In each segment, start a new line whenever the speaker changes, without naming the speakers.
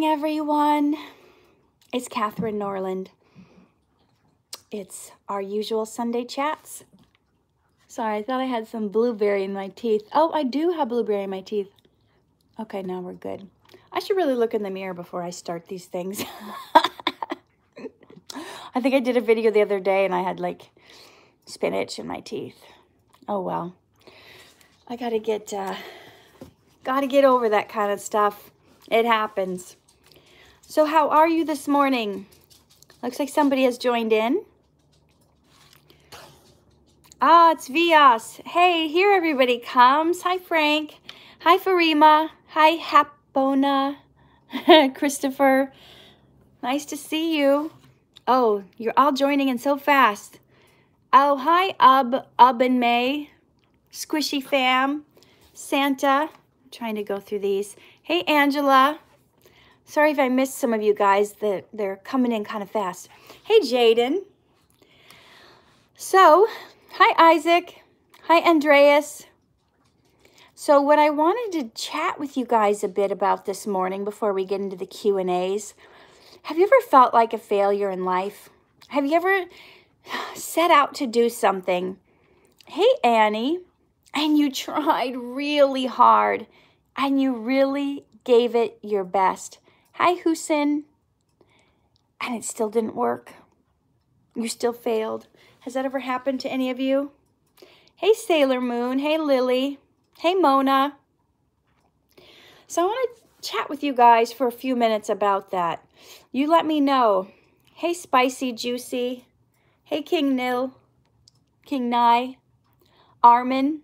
morning, everyone. It's Katherine, Norland. It's our usual Sunday chats. Sorry, I thought I had some blueberry in my teeth. Oh, I do have blueberry in my teeth. Okay, now we're good. I should really look in the mirror before I start these things. I think I did a video the other day and I had like spinach in my teeth. Oh, well. I gotta get over that kind of stuff. It happens. So how are you this morning? Looks like somebody has joined in. Ah, it's Vias. Hey, here everybody comes. Hi, Frank. Hi, Farima. Hi, Hapona. Christopher. Nice to see you. Oh, you're all joining in so fast. Oh, hi, Ub and May. Squishy fam. Santa. I'm trying to go through these. Hey, Angela. Sorry if I missed some of you guys. They're coming in kind of fast. Hey, Jaden. So, hi, Isaac. Hi, Andreas. So what I wanted to chat with you guys a bit about this morning before we get into the Q&As. Have you ever felt like a failure in life? Have you ever set out to do something? Hey, Annie. And you tried really hard and you really gave it your best. Hi, Hussein. And it still didn't work. You still failed. Has that ever happened to any of you? Hey, Sailor Moon. Hey, Lily. Hey, Mona. So I want to chat with you guys for a few minutes about that. You let me know. Hey, Spicy Juicy. Hey, King Nil. King Nye. Armin.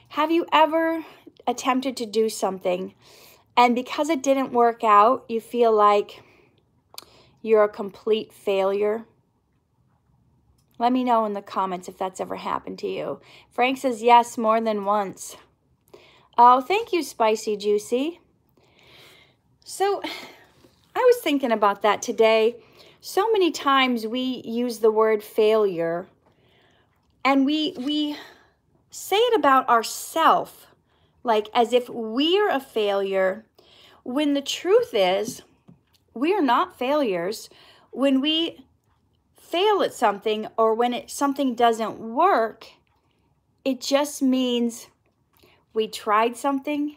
Have you ever attempted to do something and because it didn't work out, you feel like you're a complete failure? Let me know in the comments if that's ever happened to you. Frank says yes, more than once. Oh, thank you, Spicy Juicy. So I was thinking about that today. So many times we use the word failure and we say it about ourselves, like as if we're a failure, when the truth is we are not failures. When we fail at something or when something doesn't work, it just means we tried something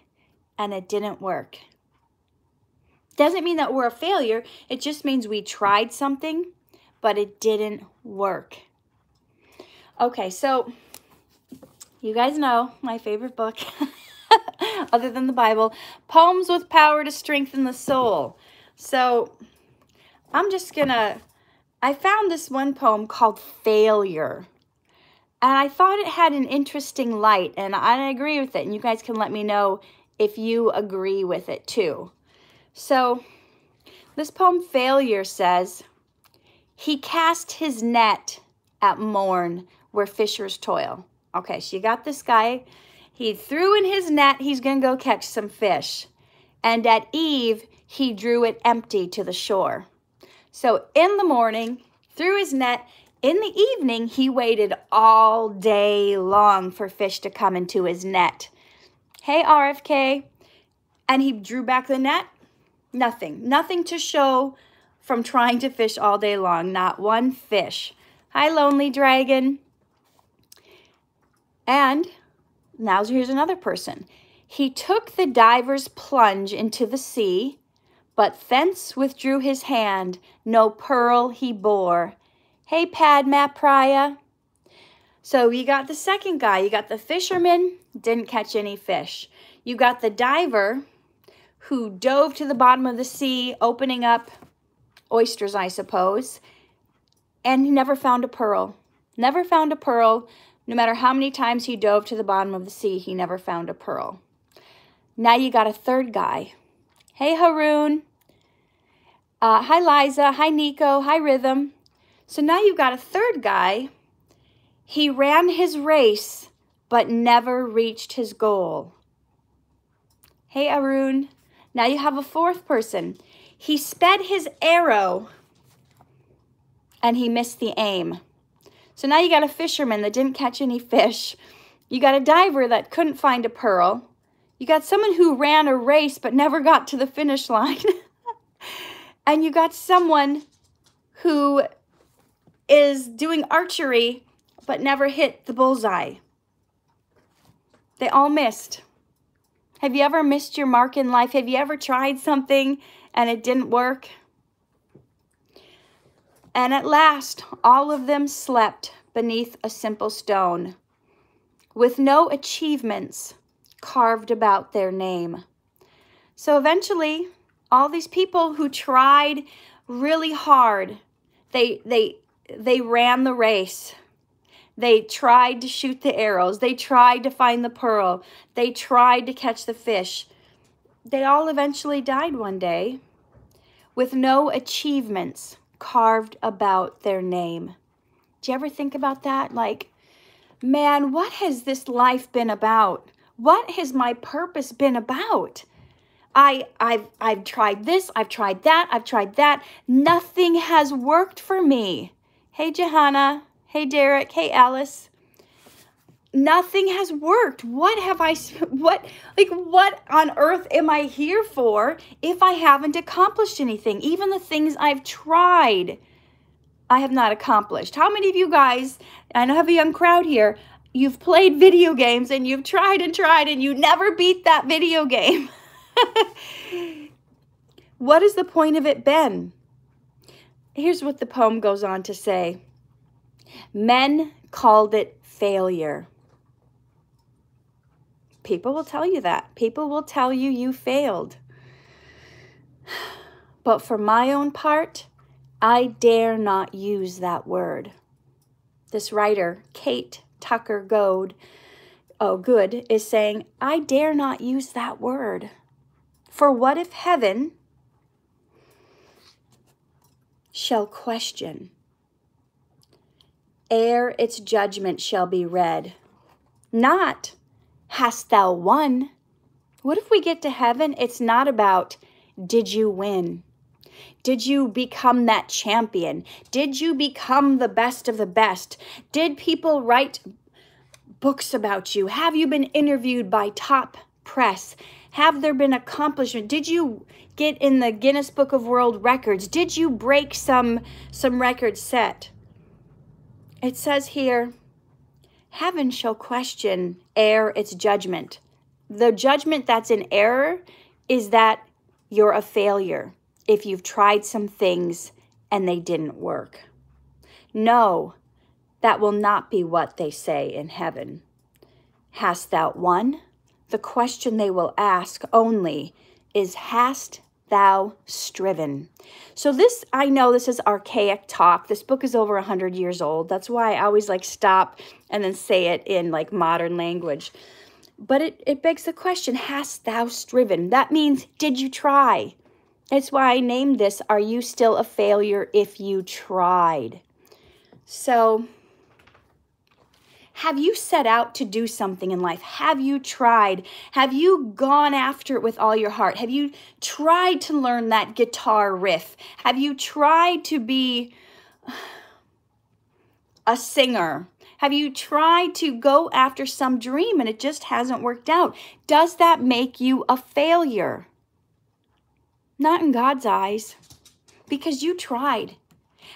and it didn't work. Doesn't mean that we're a failure. It just means we tried something, but it didn't work. Okay, so you guys know my favorite book, other than the Bible, Poems with Power to Strengthen the Soul. So I'm just gonna, I found this one poem called Failure. And I thought it had an interesting light, and I agree with it. And you guys can let me know if you agree with it too. So this poem, Failure, says, he cast his net at morn where fishers toil. Okay, so you got this guy. He threw in his net. He's going to go catch some fish. And at eve, he drew it empty to the shore. So in the morning, threw his net. In the evening, he waited all day long for fish to come into his net. Hey, RFK. And he drew back the net. Nothing. Nothing to show from trying to fish all day long. Not one fish. Hi, Lonely Dragon. And now here's another person. He took the diver's plunge into the sea, but thence withdrew his hand. No pearl he bore. Hey, Padma Priya. So you got the second guy. You got the fisherman, didn't catch any fish. You got the diver who dove to the bottom of the sea, opening up oysters, I suppose, and he never found a pearl. Never found a pearl. No matter how many times he dove to the bottom of the sea, he never found a pearl. Now you got a third guy. Hey, Haroon. Hi, Liza. Hi, Nico. Hi, Rhythm. So now you've got a third guy. He ran his race, but never reached his goal. Hey, Arun. Now you have a fourth person. He sped his arrow, and he missed the aim. So now you got a fisherman that didn't catch any fish. You got a diver that couldn't find a pearl. You got someone who ran a race but never got to the finish line. And you got someone who is doing archery but never hit the bullseye. They all missed. Have you ever missed your mark in life? Have you ever tried something and it didn't work? And at last, all of them slept beneath a simple stone, with no achievements carved about their name. So eventually, all these people who tried really hard, they ran the race. They tried to shoot the arrows. They tried to find the pearl. They tried to catch the fish. They all eventually died one day with no achievements carved about their name. Do you ever think about that? Like, man, what has this life been about? What has my purpose been about? I've tried this, I've tried that, I've tried that. Nothing has worked for me. Hey, Johanna. Hey, Derek. Hey, Alice. Nothing has worked. What on earth am I here for if I haven't accomplished anything? Even the things I've tried, I have not accomplished. How many of you guys, I know I have a young crowd here, you've played video games and you've tried and you never beat that video game? What has the point of it been? Here's what the poem goes on to say. Men called it failure. People will tell you that. People will tell you you failed. But for my own part, I dare not use that word. This writer, Kate Tucker Good, is saying, I dare not use that word. For what if heaven shall question, ere its judgment shall be read? Not, hast thou won? What if we get to heaven? It's not about, did you win? Did you become that champion? Did you become the best of the best? Did people write books about you? Have you been interviewed by top press? Have there been accomplishment? Did you get in the Guinness Book of World Records? Did you break some record set? It says here, heaven shall question ere its judgment. The judgment that's in error is that you're a failure if you've tried some things and they didn't work. No, that will not be what they say in heaven. Hast thou won? The question they will ask only is, hast thou striven? So this, I know this is archaic talk. This book is over 100 years old. That's why I always like stop and then say it in like modern language. But it begs the question, hast thou striven? That means, did you try? That's why I named this, Are You Still a Failure If You Tried? So, have you set out to do something in life? Have you tried? Have you gone after it with all your heart? Have you tried to learn that guitar riff? Have you tried to be a singer? Have you tried to go after some dream and it just hasn't worked out? Does that make you a failure? Not in God's eyes, because you tried.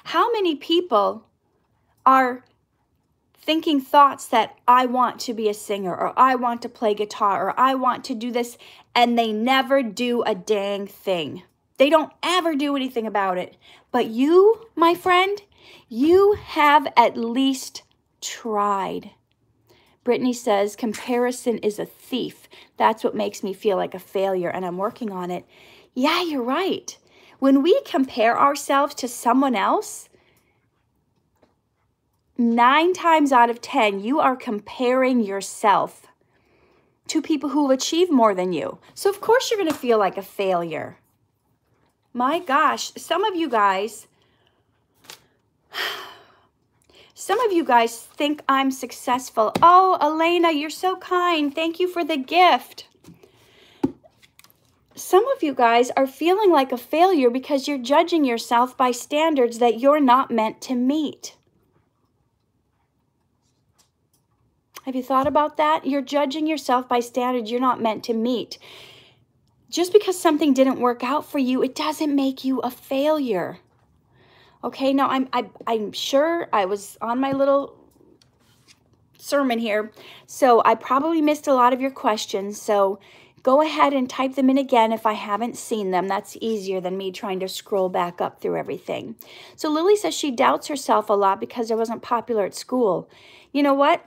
How many people are thinking thoughts that I want to be a singer, or I want to play guitar, or I want to do this, and they never do a dang thing? They don't ever do anything about it. But you, my friend, you have at least tried. Brittany says, comparison is a thief. That's what makes me feel like a failure, and I'm working on it. Yeah, you're right. When we compare ourselves to someone else, 9 times out of 10, you are comparing yourself to people who have achieved more than you. So of course you're going to feel like a failure. My gosh, some of you guys think I'm successful. Oh, Elena, you're so kind. Thank you for the gift. Some of you guys are feeling like a failure because you're judging yourself by standards that you're not meant to meet. Have you thought about that? You're judging yourself by standards you're not meant to meet. just because something didn't work out for you, it doesn't make you a failure. Okay, now I'm sure I was on my little sermon here, so I probably missed a lot of your questions. So go ahead and type them in again if I haven't seen them. That's easier than me trying to scroll back up through everything. So Lily says she doubts herself a lot because I wasn't popular at school. You know what?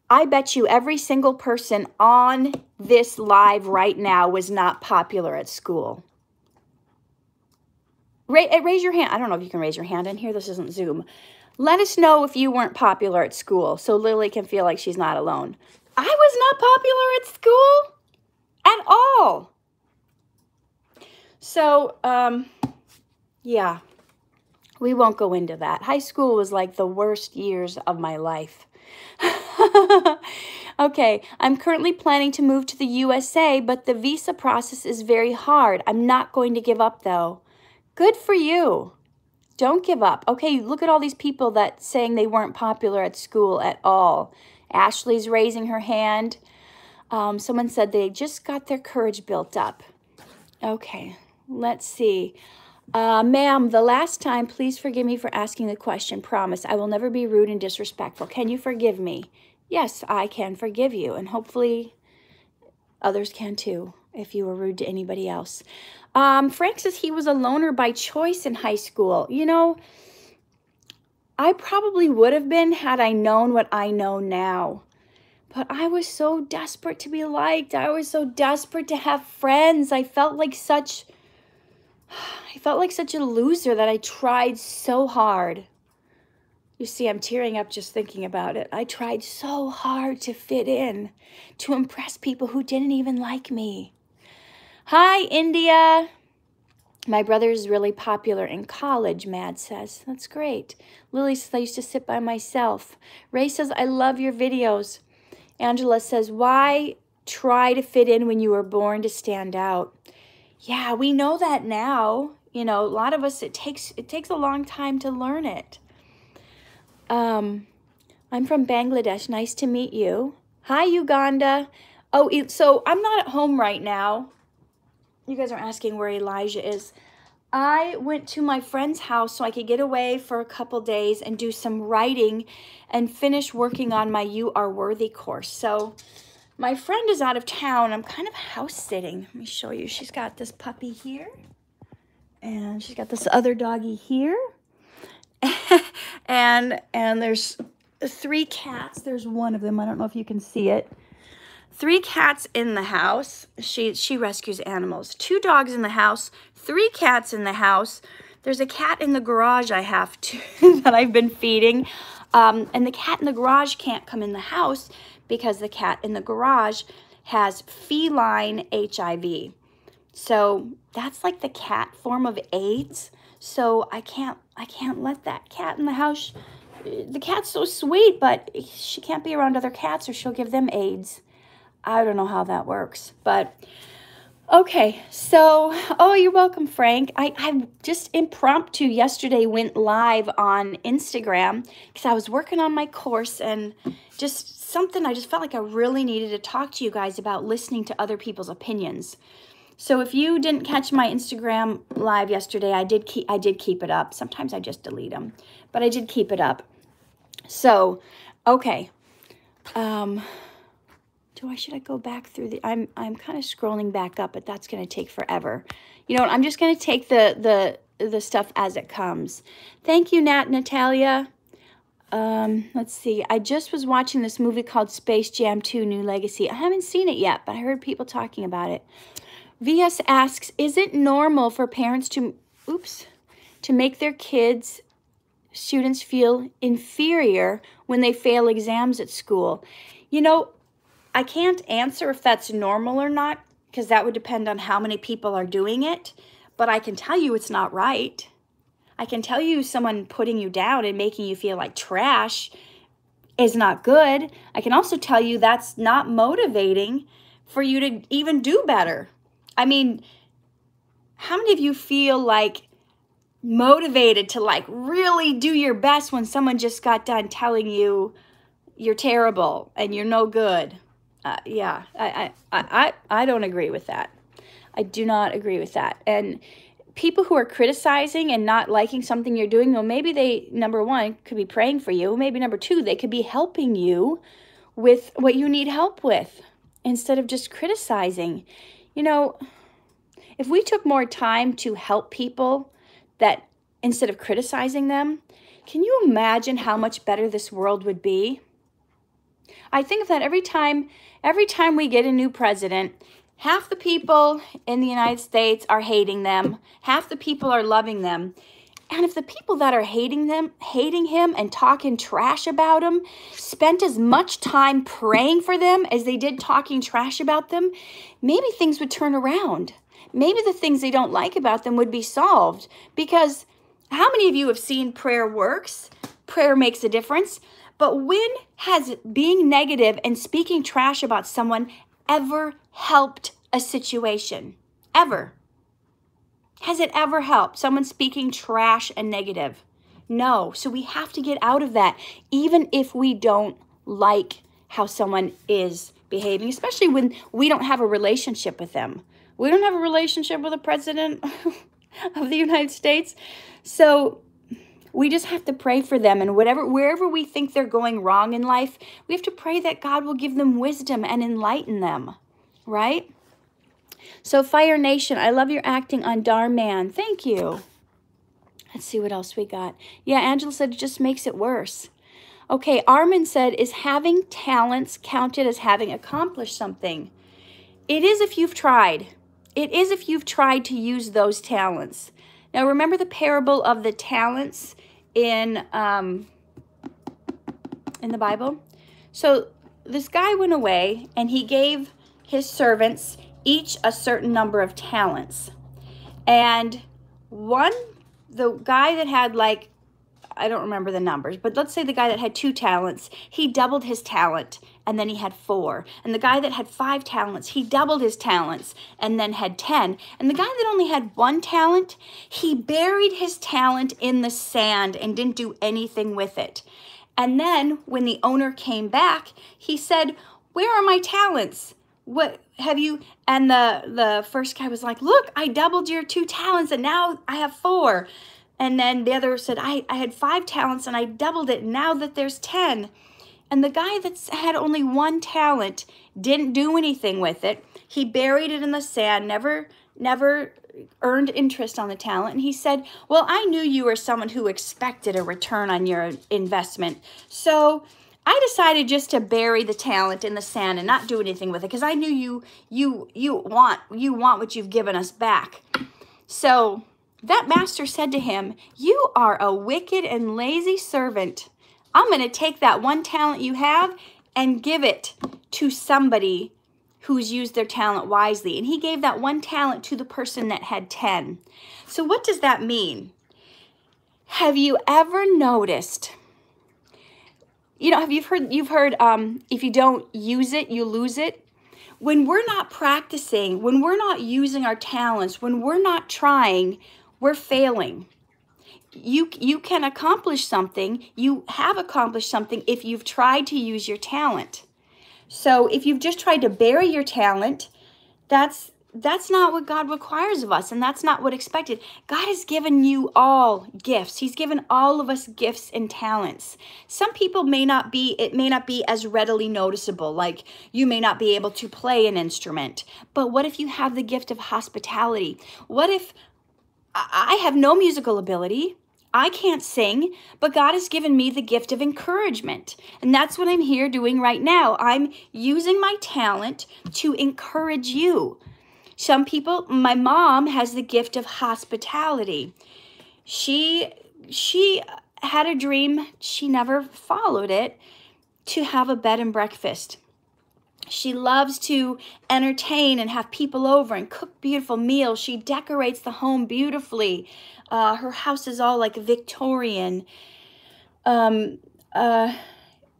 I bet you every single person on this live right now was not popular at school. Raise your hand. I don't know if you can raise your hand in here. This isn't Zoom. Let us know if you weren't popular at school so Lily can feel like she's not alone. I was not popular at school at all. So, yeah, we won't go into that. High school was like the worst years of my life. Okay, I'm currently planning to move to the USA, but the visa process is very hard. I'm not going to give up, though. Good for you. Don't give up. Okay, look at all these people that saying they weren't popular at school at all. Ashley's raising her hand. Someone said they just got their courage built up. Okay, let's see. Ma'am, the last time, please forgive me for asking the question. Promise, I will never be rude and disrespectful. Can you forgive me? Yes, I can forgive you, and hopefully others can too, if you were rude to anybody else. Frank says he was a loner by choice in high school. You know, I probably would have been had I known what I know now. But I was so desperate to be liked. I was so desperate to have friends. I felt like such a loser that I tried so hard. You see, I'm tearing up just thinking about it. I tried so hard to fit in, to impress people who didn't even like me. Hi, India. My brother is really popular in college, Mad says. That's great. Lily says, I used to sit by myself. Ray says, I love your videos. Angela says, why try to fit in when you were born to stand out? Yeah, we know that now. You know, a lot of us, it takes a long time to learn it. I'm from Bangladesh. Nice to meet you. Hi, Uganda. Oh, so I'm not at home right now. You guys are asking where Elijah is. I went to my friend's house so I could get away for a couple days and do some writing and finish working on my You Are Worthy course. So my friend is out of town. I'm kind of house sitting. Let me show you. She's got this puppy here. And she's got this other doggy here. and there's 3 cats. There's one of them. I don't know if you can see it. 3 cats in the house. She rescues animals. 2 dogs in the house. 3 cats in the house. There's a cat in the garage I have to that I've been feeding. And the cat in the garage can't come in the house because the cat in the garage has feline HIV. So that's like the cat form of AIDS. So I can't let that cat in the house. The cat's so sweet, but she can't be around other cats or she'll give them AIDS. I don't know how that works, but okay. So, oh, you're welcome, Frank. I just impromptu yesterday went live on Instagram because I was working on my course and just something I just felt like I really needed to talk to you guys about listening to other people's opinions. So if you didn't catch my Instagram live yesterday, I did keep it up. Sometimes I just delete them, but I did keep it up. So, okay. Should I go back through the, I'm kind of scrolling back up, but that's going to take forever. You know what? I'm just going to take the stuff as it comes. Thank you, Natalia. Let's see. I just was watching this movie called Space Jam 2 New Legacy. I haven't seen it yet, but I heard people talking about it. VS asks, is it normal for parents to make their students feel inferior when they fail exams at school? You know, I can't answer if that's normal or not, because that would depend on how many people are doing it, but I can tell you it's not right. I can tell you someone putting you down and making you feel like trash is not good. I can also tell you that's not motivating for you to even do better. I mean, how many of you feel like motivated to like really do your best when someone just got done telling you you're terrible and you're no good? Yeah, I don't agree with that. I do not agree with that. And people who are criticizing and not liking something you're doing, well, maybe they, number one, could be praying for you. Maybe number two, they could be helping you with what you need help with instead of just criticizing. You know, if we took more time to help people that instead of criticizing them, can you imagine how much better this world would be? I think of that every time we get a new president. Half the people in the United States are hating them. Half the people are loving them. And if the people that are hating him and talking trash about him spent as much time praying for them as they did talking trash about them, maybe things would turn around. Maybe the things they don't like about them would be solved. Because how many of you have seen prayer works? Prayer makes a difference. But when has being negative and speaking trash about someone ever helped a situation? Ever? Has it ever helped? Someone speaking trash and negative? No. So we have to get out of that, even if we don't like how someone is behaving, especially when we don't have a relationship with them. We don't have a relationship with the president of the United States. So we just have to pray for them, and wherever we think they're going wrong in life, we have to pray that God will give them wisdom and enlighten them, right? So Fire Nation, I love your acting on Dhar Mann. Thank you. Let's see what else we got. Yeah, Angela said it just makes it worse. Okay, Armin said, is having talents counted as having accomplished something? It is if you've tried. It is if you've tried to use those talents. Now, remember the parable of the talents in the Bible? So this guy went away and he gave his servants each a certain number of talents. And the guy that had like, I don't remember the numbers, but let's say the guy that had 2 talents, he doubled his talent and then he had 4. And the guy that had 5 talents, he doubled his talents and then had 10. And the guy that only had 1 talent, he buried his talent in the sand and didn't do anything with it. And then when the owner came back, he said, "Where are my talents? What have you?" And the first guy was like, "Look, I doubled your 2 talents and now I have 4. And then the other said, I had 5 talents and I doubled it now that there's 10. And the guy that had only 1 talent didn't do anything with it. He buried it in the sand, never earned interest on the talent. And he said, "Well, I knew you were someone who expected a return on your investment. So I decided just to bury the talent in the sand and not do anything with it because I knew you want what you've given us back." So that master said to him, "You are a wicked and lazy servant. I'm going to take that 1 talent you have and give it to somebody who's used their talent wisely." And he gave that 1 talent to the person that had 10. So what does that mean? Have you ever noticed, you've heard if you don't use it, you lose it. When we're not practicing, when we're not using our talents, when we're not trying, we're failing. You can accomplish something. You have accomplished something if you've tried to use your talent. So if you've just tried to bury your talent, that's not what God requires of us, and that's not what expected. God has given you all gifts. He's given all of us gifts and talents. Some people it may not be as readily noticeable, like you may not be able to play an instrument. But what if you have the gift of hospitality? What if I have no musical ability? I can't sing, but God has given me the gift of encouragement. And that's what I'm here doing right now. I'm using my talent to encourage you. Some people, my mom has the gift of hospitality. She had a dream, she never followed it, to have a bed and breakfast. She loves to entertain and have people over and cook beautiful meals. She decorates the home beautifully. Her house is all like Victorian.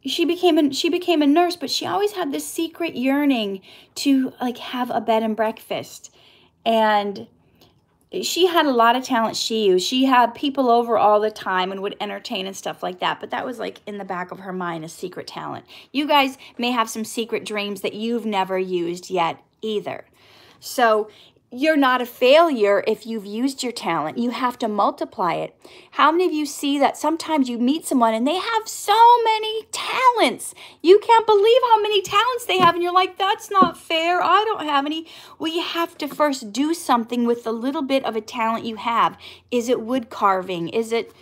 She became a nurse, but she always had this secret yearning to like have a bed and breakfast. And she had a lot of talent she used. She had people over all the time and would entertain and stuff like that. But that was like in the back of her mind, a secret talent. You guys may have some secret dreams that you've never used yet either. So you're not a failure if you've used your talent. You have to multiply it. How many of you see that sometimes you meet someone and they have so many talents? You can't believe how many talents they have, and you're like, that's not fair. I don't have any. Well, you have to first do something with the little bit of a talent you have. Is it wood carving? Is it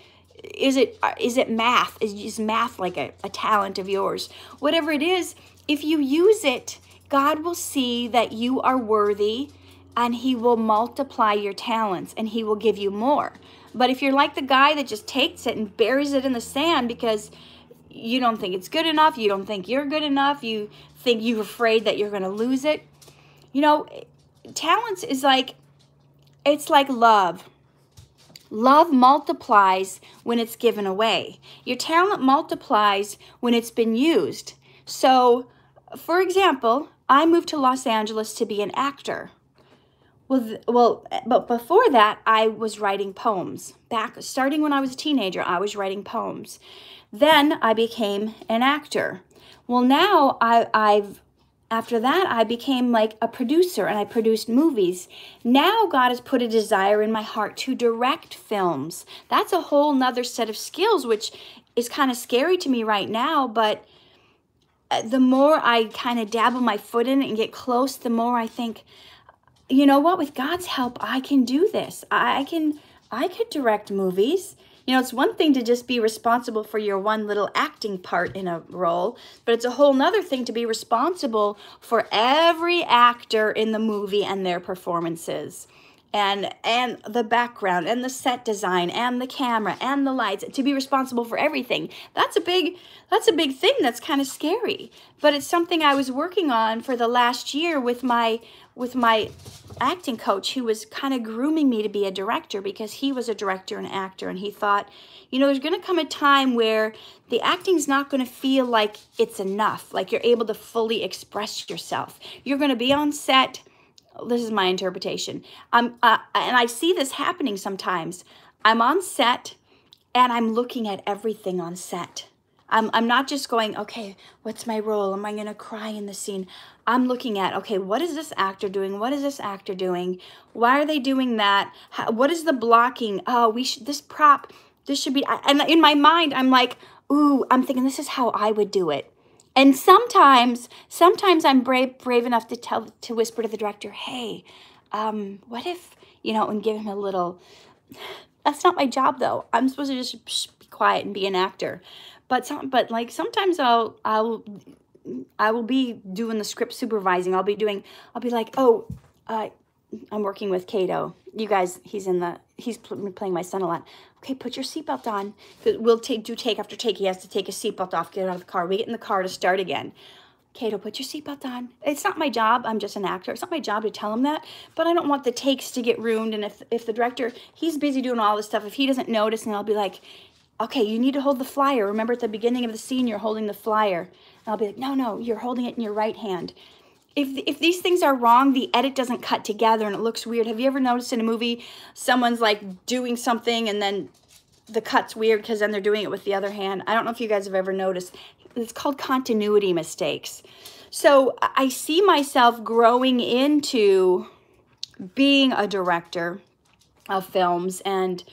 math? Is math like a talent of yours? Whatever it is, if you use it, God will see that you are worthy, and he will multiply your talents, and he will give you more. But if you're like the guy that just takes it and buries it in the sand because you don't think it's good enough, you don't think you're good enough, you think you're afraid that you're going to lose it. You know, talents is like, it's like love. Love multiplies when it's given away. Your talent multiplies when it's been used. So, for example, I moved to Los Angeles to be an actor. But before that, I was writing poems. Starting when I was a teenager, I was writing poems. Then I became an actor. Well, now after that, I became like a producer, and I produced movies. Now God has put a desire in my heart to direct films. That's a whole nother set of skills, which is kind of scary to me right now, but the more I kind of dabble my foot in it and get close, the more I think, you know what, with God's help, I can do this. I could direct movies. You know, it's one thing to just be responsible for your one little acting part in a role, but it's a whole nother thing to be responsible for every actor in the movie and their performances, and the background and the set design and the camera and the lights, to be responsible for everything. That's a big thing. That's kind of scary, but it's something I was working on for the last year with my acting coach, who was kind of grooming me to be a director, because he was a director and actor, and he thought, you know, there's going to come a time where the acting's not going to feel like it's enough, like you're able to fully express yourself. You're going to be on set. This is my interpretation. And I see this happening sometimes. I'm on set and I'm looking at everything on set. I'm not just going, okay, what's my role? Am I going to cry in the scene? I'm looking at, okay, what is this actor doing? What is this actor doing? Why are they doing that? What is the blocking? Oh, this prop, this should be, and in my mind, I'm like, ooh, I'm thinking this is how I would do it. And sometimes I'm brave enough to whisper to the director, hey, what if, you know, and give him a little, that's not my job though. I'm supposed to just be quiet and be an actor. But like sometimes I will be doing the script supervising. I'll be like, oh, I'm working with Cato. You guys, he's playing my son a lot. Okay, put your seatbelt on. We'll do take after take. He has to take his seatbelt off, get out of the car. We get in the car to start again. Cato, put your seatbelt on. It's not my job. I'm just an actor. It's not my job to tell him that, but I don't want the takes to get ruined. And if the director, he's busy doing all this stuff, if he doesn't notice, and I'll be like, okay, you need to hold the flyer. Remember at the beginning of the scene, you're holding the flyer. And I'll be like, no, you're holding it in your right hand. If these things are wrong, the edit doesn't cut together and it looks weird. Have you ever noticed in a movie, someone's like doing something and then the cut's weird because then they're doing it with the other hand? I don't know if you guys have ever noticed. It's called continuity mistakes. So I see myself growing into being a director of films, and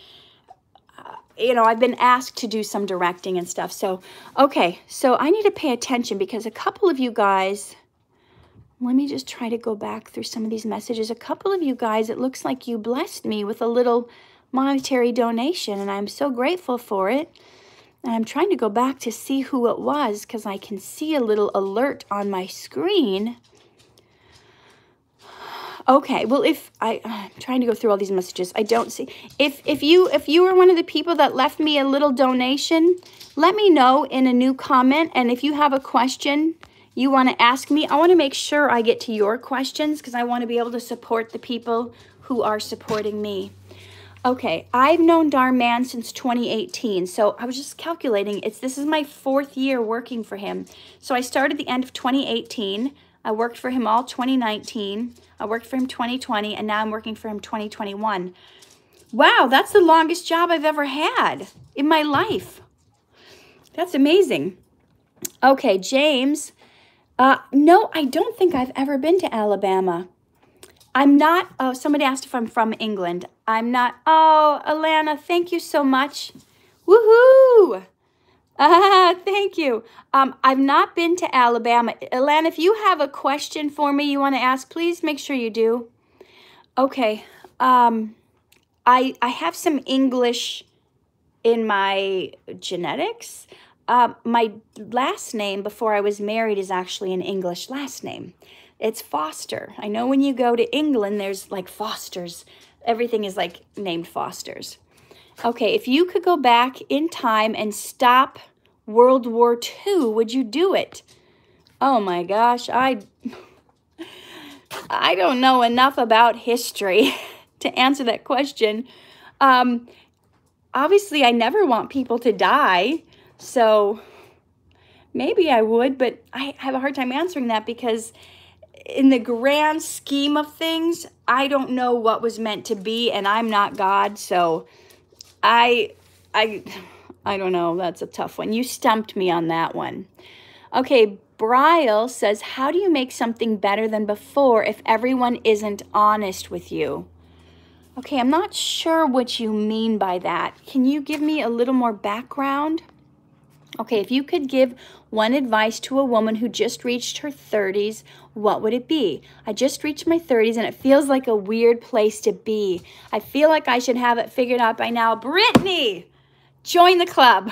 you know, I've been asked to do some directing and stuff. So, okay, so I need to pay attention because a couple of you guys, let me just try to go back through some of these messages. A couple of you guys, it looks like you blessed me with a little monetary donation, and I'm so grateful for it. And I'm trying to go back to see who it was because I can see a little alert on my screen. Okay, well, I'm trying to go through all these messages. I don't see. If you were one of the people that left me a little donation, let me know in a new comment. And if you have a question you want to ask me, I want to make sure I get to your questions because I want to be able to support the people who are supporting me. Okay, I've known Dhar Mann since 2018. So I was just calculating. This is my 4th year working for him. So I started the end of 2018. I worked for him all 2019. I worked for him 2020, and now I'm working for him 2021. Wow, that's the longest job I've ever had in my life. That's amazing. Okay, James. No, I don't think I've ever been to Alabama. I'm not, oh, somebody asked if I'm from England. I'm not, oh, Alana, thank you so much. Woohoo! Thank you. I've not been to Alabama. Alana, if you have a question for me you want to ask, please make sure you do. Okay. I have some English in my genetics. My last name before I was married is actually an English last name. It's Foster. I know when you go to England, there's like Fosters. Everything is like named Fosters. Okay, if you could go back in time and stop World War II, would you do it? Oh my gosh, I don't know enough about history to answer that question. Obviously, I never want people to die, so maybe I would, but I have a hard time answering that because in the grand scheme of things, I don't know what was meant to be, and I'm not God, so I don't know. That's a tough one. You stumped me on that one. Okay, Bryle says, how do you make something better than before if everyone isn't honest with you? Okay, I'm not sure what you mean by that. Can you give me a little more background? Okay, if you could give one advice to a woman who just reached her 30s, what would it be? I just reached my 30s and it feels like a weird place to be. I feel like I should have it figured out by now. Brittany, join the club.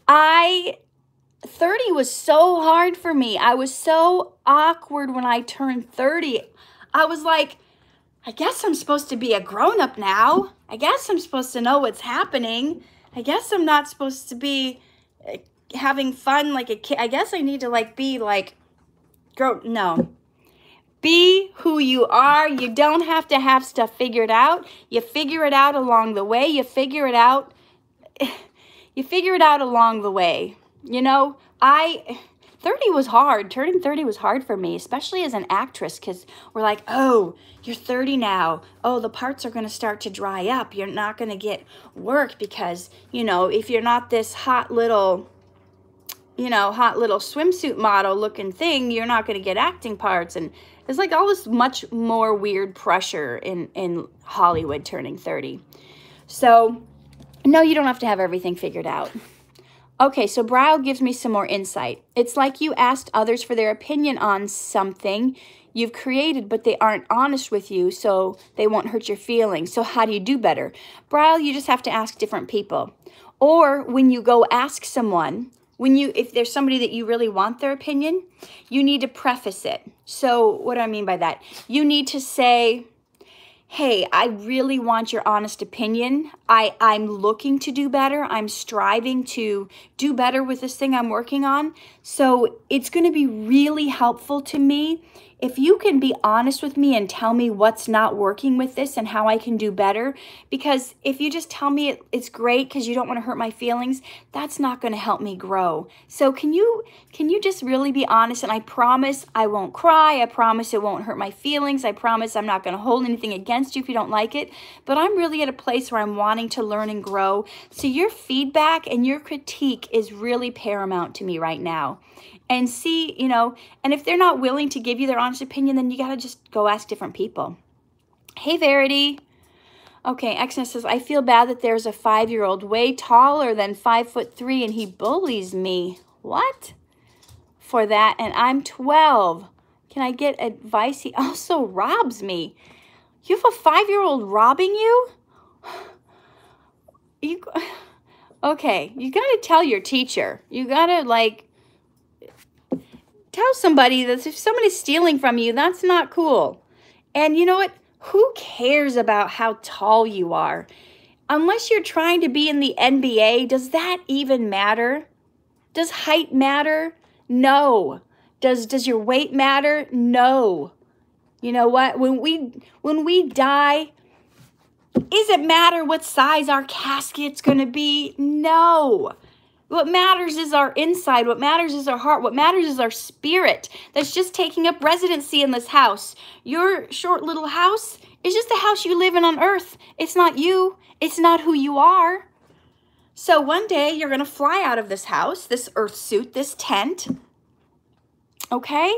30 was so hard for me. I was so awkward when I turned 30. I was like, I guess I'm supposed to be a grown-up now. I guess I'm supposed to know what's happening. I guess I'm not supposed to be having fun like a kid. I guess I need to like be like, no. Be who you are. You don't have to have stuff figured out. You figure it out along the way. You figure it out along the way. You know, 30 was hard. Turning 30 was hard for me, especially as an actress, because we're like, oh, you're 30 now. Oh, the parts are going to start to dry up. You're not going to get work because, you know, if you're not this hot little swimsuit model looking thing, you're not going to get acting parts. And it's like all this much more weird pressure in Hollywood turning 30. So, no, you don't have to have everything figured out. Okay, so Bryle gives me some more insight. It's like you asked others for their opinion on something you've created, but they aren't honest with you, so they won't hurt your feelings. So how do you do better? Bryle, you just have to ask different people. Or when you go ask someone, if there's somebody that you really want their opinion, you need to preface it. So what do I mean by that? You need to say, hey, I really want your honest opinion. I'm looking to do better. I'm striving to do better with this thing I'm working on. So it's going to be really helpful to me if you can be honest with me and tell me what's not working with this and how I can do better. Because if you just tell me it's great because you don't want to hurt my feelings, that's not going to help me grow. So can you just really be honest? And I promise I won't cry. I promise it won't hurt my feelings. I promise I'm not going to hold anything against you if you don't like it. But I'm really at a place where I'm wanting to learn and grow. So your feedback and your critique is really paramount to me right now. And see, you know, and if they're not willing to give you their honest opinion, then you got to just go ask different people. Hey, Verity. Okay, Exness says, I feel bad that there's a 5-year-old way taller than 5'3" and he bullies me. What? For that, and I'm 12. Can I get advice? He also robs me. You have a 5-year-old robbing you? Okay, you got to tell your teacher. You got to, like, tell somebody that if somebody's stealing from you, that's not cool. And you know what? Who cares about how tall you are? Unless you're trying to be in the NBA, does that even matter? Does height matter? No. Does your weight matter? No. You know what? When we die, does it matter what size our casket's going to be? No. What matters is our inside. What matters is our heart. What matters is our spirit that's just taking up residency in this house. Your short little house is just a house you live in on earth. It's not you. It's not who you are. So one day you're going to fly out of this house, this earth suit, this tent. Okay?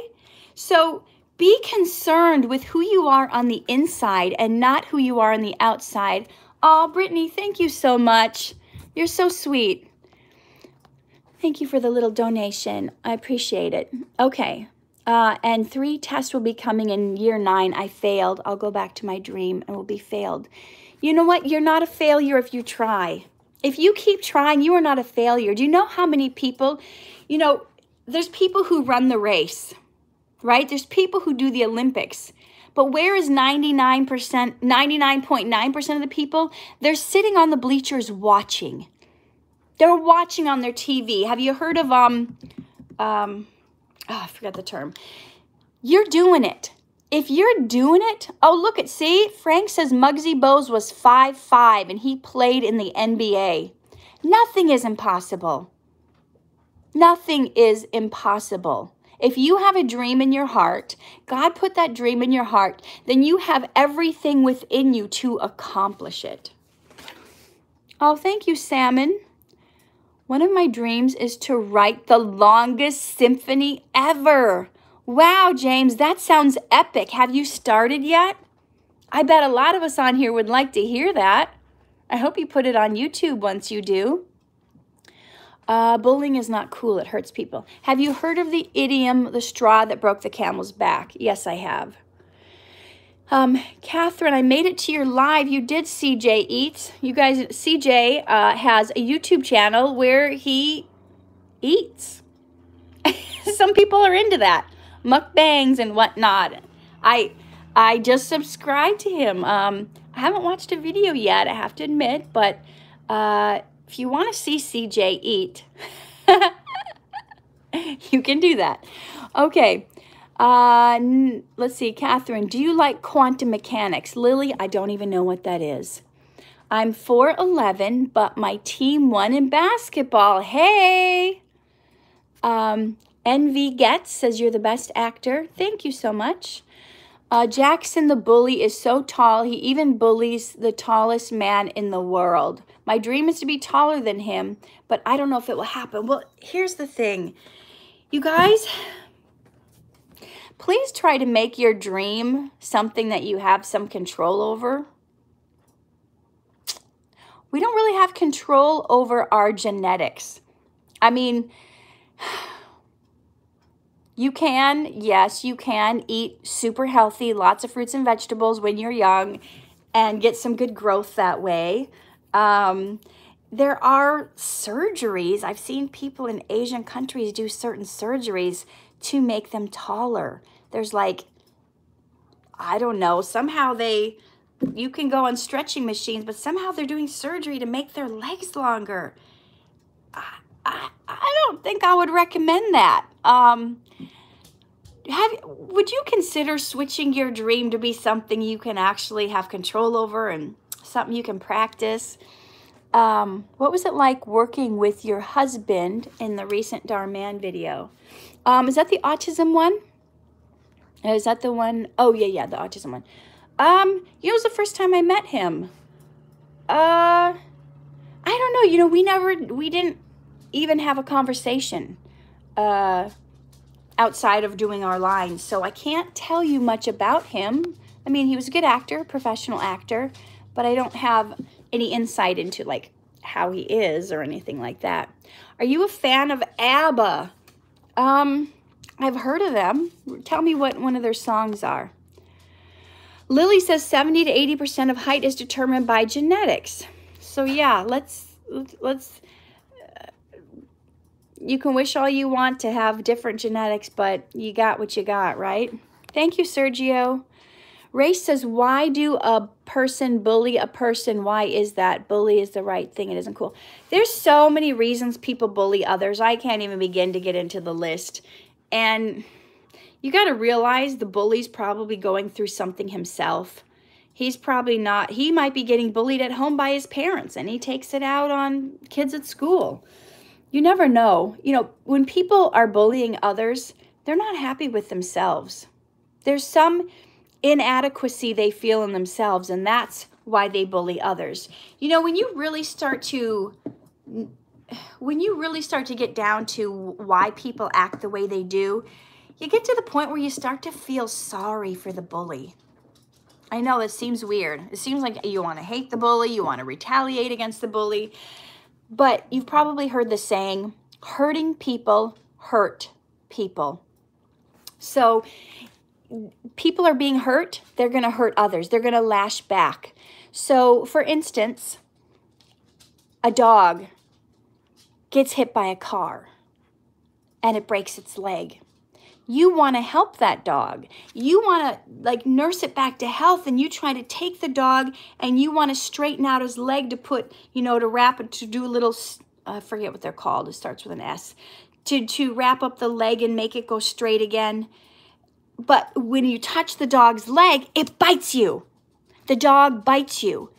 So Be concerned with who you are on the inside and not who you are on the outside. Oh, Brittany, thank you so much. You're so sweet. Thank you for the little donation. I appreciate it. Okay. And 3 tests will be coming in year 9. I failed. I'll go back to my dream and will be failed. You know what? You're not a failure if you try. If you keep trying, you are not a failure. Do you know how many people, you know, there's people who run the race, right? There's people who do the Olympics. But where is 99.9% of the people? They're sitting on the bleachers watching. They're watching on their TV. Have you heard of, I forgot the term. You're doing it. If you're doing it, oh, look at, see, Frank says Muggsy Bogues was 5'5" and he played in the NBA. Nothing is impossible. Nothing is impossible. If you have a dream in your heart, God put that dream in your heart, then you have everything within you to accomplish it. Oh, thank you, Salmon. One of my dreams is to write the longest symphony ever. Wow, James, that sounds epic. Have you started yet? I bet a lot of us on here would like to hear that. I hope you put it on YouTube once you do. Bullying is not cool. It hurts people. Have you heard of the idiom, the straw that broke the camel's back? Yes, I have. Katherine, I made it to your live. You did, CJ Eats. You guys, CJ has a YouTube channel where he eats. Some people are into that. Mukbangs and whatnot. I just subscribed to him. I haven't watched a video yet, I have to admit, but if you want to see CJ eat, you can do that. Okay. Let's see, Katherine, do you like quantum mechanics? Lily, I don't even know what that is. I'm 4'11", but my team won in basketball. Hey! NV Getz says you're the best actor. Thank you so much. Jackson the bully is so tall, he even bullies the tallest man in the world. My dream is to be taller than him, but I don't know if it will happen. Well, here's the thing. You guys, please try to make your dream something that you have some control over. We don't really have control over our genetics. I mean, you can, yes, you can eat super healthy, lots of fruits and vegetables when you're young and get some good growth that way. There are surgeries. I've seen people in Asian countries do certain surgeries to make them taller. There's like, I don't know, somehow you can go on stretching machines, but somehow they're doing surgery to make their legs longer. I don't think I would recommend that. Would you consider switching your dream to be something you can actually have control over and something you can practice? What was it like working with your husband in the recent Dhar Mann video? Is that the autism one? Is that the one? Oh, yeah, the autism one. It was the first time I met him. I don't know. You know, we didn't even have a conversation outside of doing our lines. So I can't tell you much about him. I mean, he was a good actor, professional actor, but I don't have any insight into like how he is or anything like that. Are you a fan of ABBA? I've heard of them. Tell me what one of their songs are. Lily says 70 to 80% of height is determined by genetics. So yeah, let's you can wish all you want to have different genetics, but you got what you got, right? Thank you, Sergio. Race says, why do a person bully a person? Why is that? Bully is the right thing. It isn't cool. There's so many reasons people bully others. I can't even begin to get into the list. And you got to realize the bully's probably going through something himself. He's probably not, he might be getting bullied at home by his parents and he takes it out on kids at school. You never know. You know, when people are bullying others, they're not happy with themselves. There's some inadequacy they feel in themselves, and that's why they bully others. You know, when you really start to get down to why people act the way they do, you get to the point where you start to feel sorry for the bully. I know it seems weird. It seems like you want to hate the bully, you want to retaliate against the bully, but you've probably heard the saying, hurting people hurt people. So people are being hurt, they're going to hurt others. They're going to lash back. So for instance, a dog gets hit by a car and it breaks its leg. You want to help that dog. You want to like nurse it back to health, and you try to take the dog and you want to straighten out his leg to put, you know, to wrap it, to do a little, I forget what they're called. It starts with an S. To wrap up the leg and make it go straight again. But when you touch the dog's leg, it bites you. The dog bites you.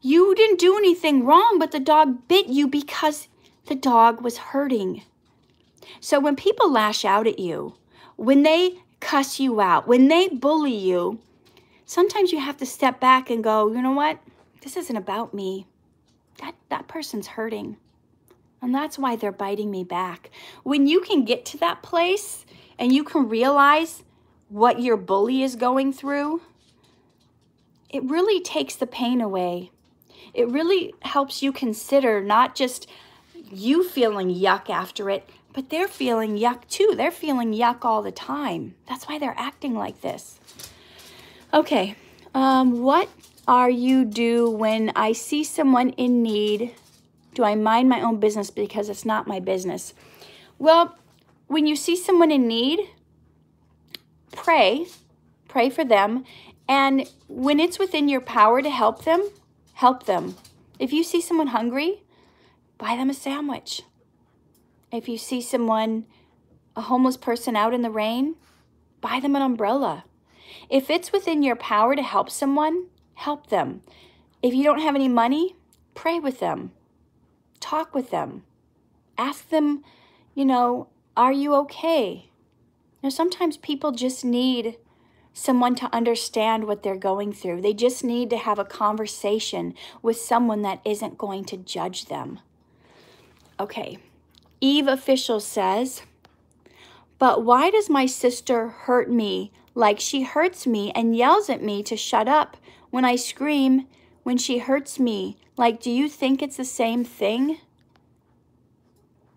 You didn't do anything wrong, but the dog bit you because the dog was hurting. So when people lash out at you, when they cuss you out, when they bully you, sometimes you have to step back and go, you know what? This isn't about me. That person's hurting. And that's why they're biting me back. When you can get to that place and you can realize what your bully is going through, it really takes the pain away. It really helps you consider not just you feeling yuck after it, but they're feeling yuck too. They're feeling yuck all the time. That's why they're acting like this. Okay, what are you do when I see someone in need? Do I mind my own business because it's not my business? Well, when you see someone in need, pray for them. And when it's within your power to help them, help them. If you see someone hungry, buy them a sandwich. If you see someone, a homeless person out in the rain, buy them an umbrella. If it's within your power to help someone, help them. If you don't have any money, pray with them. Talk with them. Ask them, you know, are you okay? You know, sometimes people just need someone to understand what they're going through. They just need to have a conversation with someone that isn't going to judge them. Okay. Eve Official says, but why does my sister hurt me like she hurts me and yells at me to shut up when I scream when she hurts me? Like, do you think it's the same thing?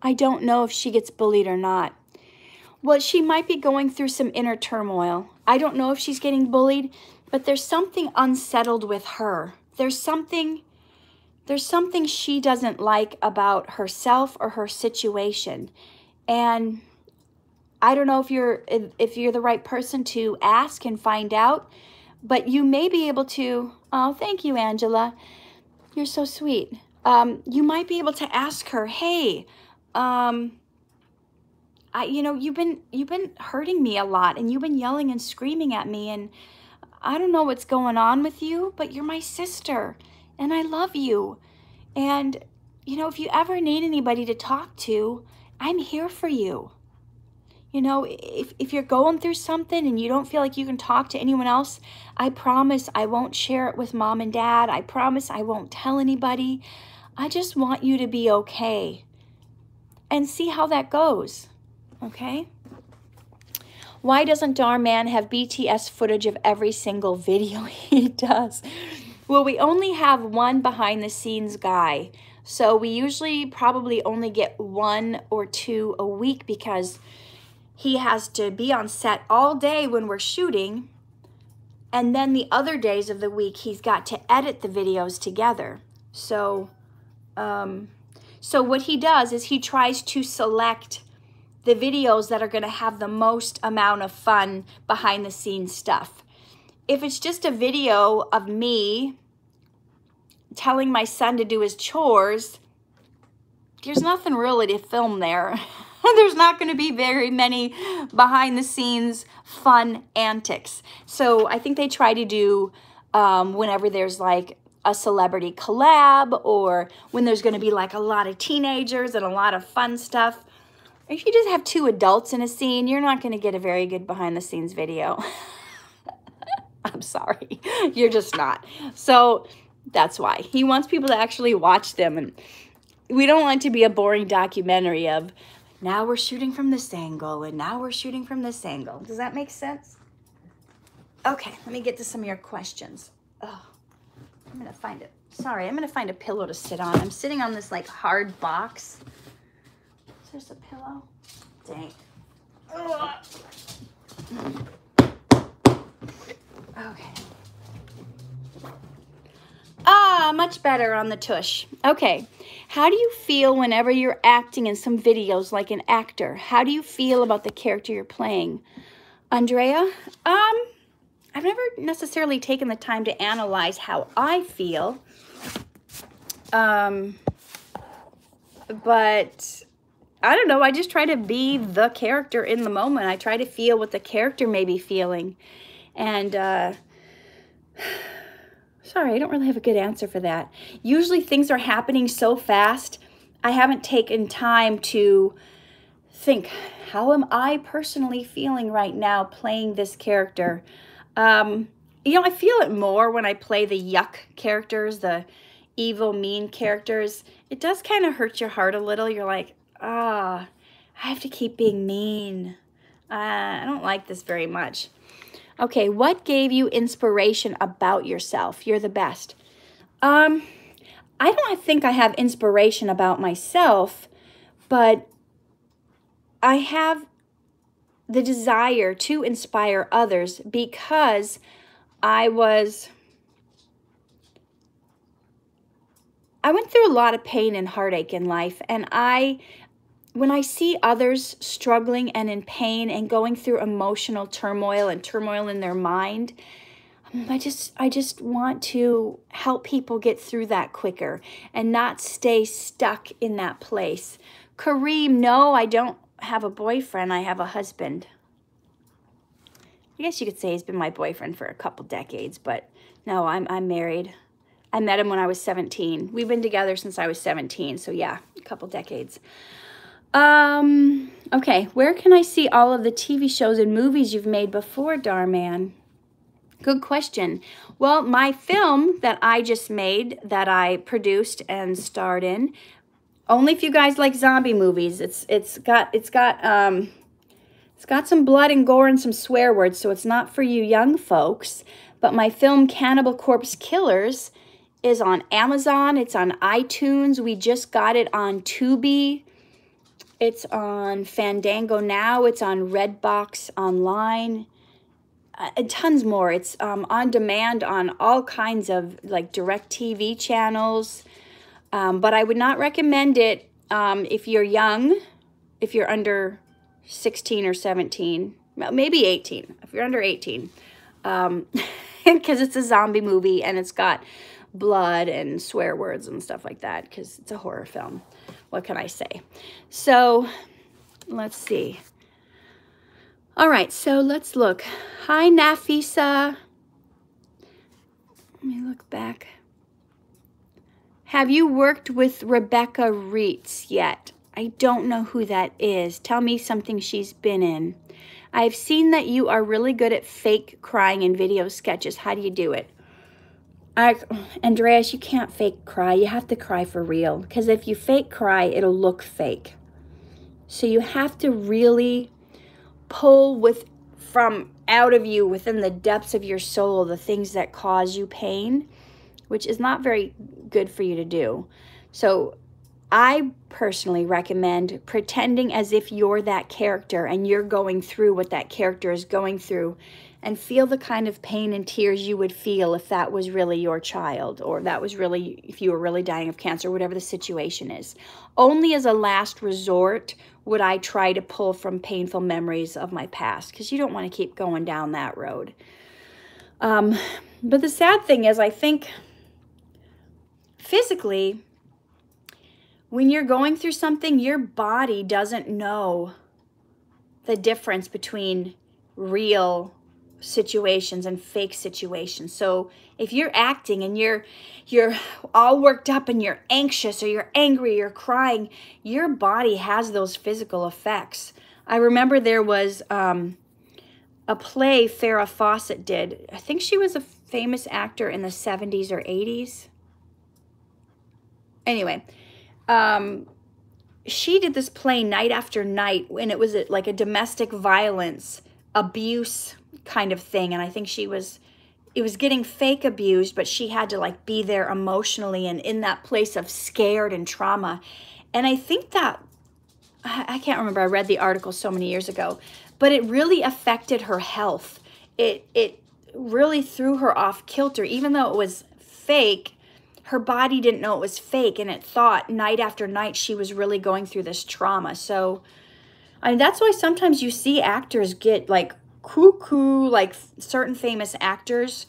I don't know if she gets bullied or not. Well, she might be going through some inner turmoil. I don't know if she's getting bullied, but there's something unsettled with her. There's something she doesn't like about herself or her situation. And I don't know if you're the right person to ask and find out, but you may be able to. Oh, thank you, Angela. You're so sweet. You might be able to ask her, hey, you know, you've been hurting me a lot, and you've been yelling and screaming at me, and I don't know what's going on with you, but you're my sister, and I love you. And, you know, if you ever need anybody to talk to, I'm here for you. You know, if you're going through something and you don't feel like you can talk to anyone else, I promise I won't share it with mom and dad. I promise I won't tell anybody. I just want you to be okay and see how that goes. Okay? Why doesn't Dhar Mann have BTS footage of every single video he does? Well, we only have one behind the scenes guy. So we usually probably only get 1 or 2 a week because he has to be on set all day when we're shooting. And then the other days of the week, he's got to edit the videos together. So, so what he does is he tries to select the videos that are going to have the most amount of fun behind the scenes stuff. If it's just a video of me telling my son to do his chores, there's nothing really to film there. There's not going to be very many behind the scenes fun antics. So I think they try to do whenever there's like a celebrity collab, or when there's going to be like a lot of teenagers and a lot of fun stuff. If you just have 2 adults in a scene, you're not going to get a very good behind the scenes video. I'm sorry. You're just not. So that's why. He wants people to actually watch them. And we don't want it to be a boring documentary of now we're shooting from this angle, and now we're shooting from this angle. Does that make sense? Okay, let me get to some of your questions. Oh, I'm gonna find it. Sorry, I'm gonna find a pillow to sit on. I'm sitting on this like hard box. Is there a pillow? Dang. Ugh. Okay. Ah, much better on the tush. Okay. How do you feel whenever you're acting in some videos like an actor? How do you feel about the character you're playing? Andrea? I've never necessarily taken the time to analyze how I feel. But I don't know. I just try to be the character in the moment. I try to feel what the character may be feeling. And, sorry, I don't really have a good answer for that. Usually things are happening so fast, I haven't taken time to think, how am I personally feeling right now playing this character? You know, I feel it more when I play the yuck characters, the evil, mean characters. It does kind of hurt your heart a little. You're like, I have to keep being mean. I don't like this very much. Okay, what gave you inspiration about yourself? You're the best. I don't think I have inspiration about myself, but I have the desire to inspire others because I went through a lot of pain and heartache in life, and when I see others struggling and in pain and going through emotional turmoil and turmoil in their mind, I just want to help people get through that quicker and not stay stuck in that place. Kareem, no, I don't have a boyfriend. I have a husband. I guess you could say he's been my boyfriend for a couple decades, but no, I'm married. I met him when I was 17. We've been together since I was 17, so yeah, a couple decades. Okay, where can I see all of the TV shows and movies you've made before, Dhar Mann? Good question. Well, my film that I just made, that I produced and starred in, only if you guys like zombie movies. It's got some blood and gore and some swear words, so it's not for you young folks. But my film Cannibal Corpse Killers is on Amazon. It's on iTunes. We just got it on Tubi. It's on Fandango now. It's on Redbox online. And tons more. It's on demand on all kinds of like direct TV channels. But I would not recommend it if you're young, if you're under 16 or 17, well, maybe 18, if you're under 18. Because it's a zombie movie and it's got blood and swear words and stuff like that because it's a horror film. What can I say? So let's see. All right, so let's look. Hi, Nafisa. Let me look back. Have you worked with Rebecca Reitz yet? I don't know who that is. Tell me something she's been in. I've seen that you are really good at fake crying in video sketches. How do you do it? Andreas, you can't fake cry. You have to cry for real. Because if you fake cry, it'll look fake. So you have to really pull from out of you, within the depths of your soul, the things that cause you pain, which is not very good for you to do. So I personally recommend pretending as if you're that character and you're going through what that character is going through, and feel the kind of pain and tears you would feel if that was really your child, or that was really, if you were really dying of cancer, whatever the situation is. Only as a last resort would I try to pull from painful memories of my past, because you don't want to keep going down that road. But the sad thing is, I think physically, when you're going through something, your body doesn't know the difference between real situations and fake situations. So if you're acting and you're all worked up and you're anxious or you're angry, you're crying, your body has those physical effects. I remember there was a play Farrah Fawcett did. I think she was a famous actor in the 70s or 80s. Anyway, she did this play night after night, and it was like a domestic violence abuse kind of thing. And I think it was getting fake abused, but she had to like be there emotionally and in that place of scared and trauma. And I think that, I can't remember, I read the article so many years ago, but it really affected her health. It really threw her off kilter. Even though it was fake, her body didn't know it was fake, and it thought night after night she was really going through this trauma. So, I mean, that's why sometimes you see actors get like cuckoo, like certain famous actors.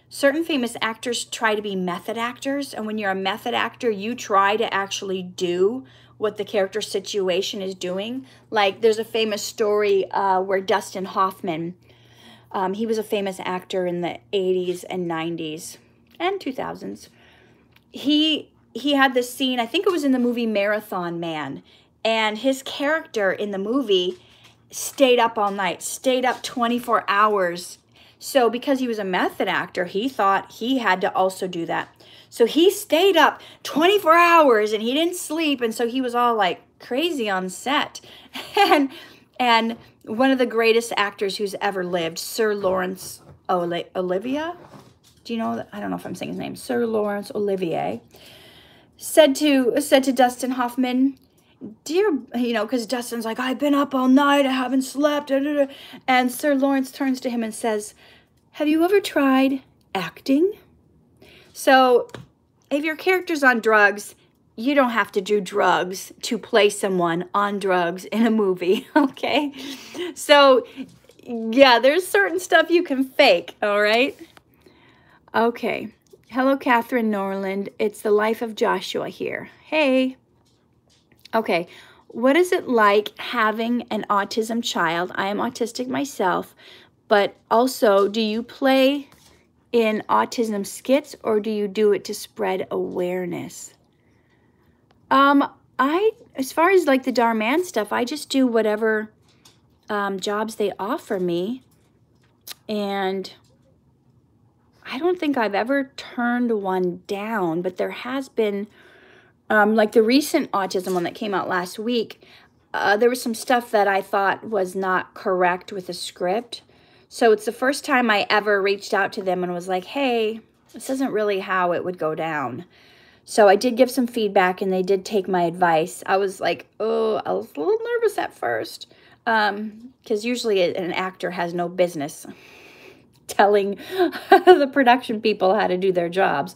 Certain famous actors try to be method actors, and when you're a method actor, you try to actually do what the character situation is doing. Like, there's a famous story where Dustin Hoffman, he was a famous actor in the 80s and 90s and 2000s. He had this scene, I think it was in the movie Marathon Man, and his character in the movie stayed up all night, stayed up 24 hours. So because he was a method actor, he thought he had to also do that. So he stayed up 24 hours and he didn't sleep, and so he was all like crazy on set. And one of the greatest actors who's ever lived, Sir Laurence Olivier, do you know that? I don't know if I'm saying his name. Sir Laurence Olivier said to Dustin Hoffman, dear, you know, because Dustin's like, I've been up all night, I haven't slept. And Sir Laurence turns to him and says, have you ever tried acting? So if your character's on drugs, you don't have to do drugs to play someone on drugs in a movie, okay? So yeah, there's certain stuff you can fake, all right? Okay. Hello, Katherine, Norland. It's the life of Joshua here. Hey. Okay. What is it like having an autism child? I am autistic myself, but also, do you play in autism skits, or do you do it to spread awareness? As far as like the Dhar Mann stuff, I just do whatever jobs they offer me, and I don't think I've ever turned one down, but there has been, like the recent autism one that came out last week, there was some stuff that I thought was not correct with the script. So it's the first time I ever reached out to them and was like, hey, this isn't really how it would go down. So I did give some feedback, and they did take my advice. I was like, oh, I was a little nervous at first, because usually an actor has no business telling the production people how to do their jobs.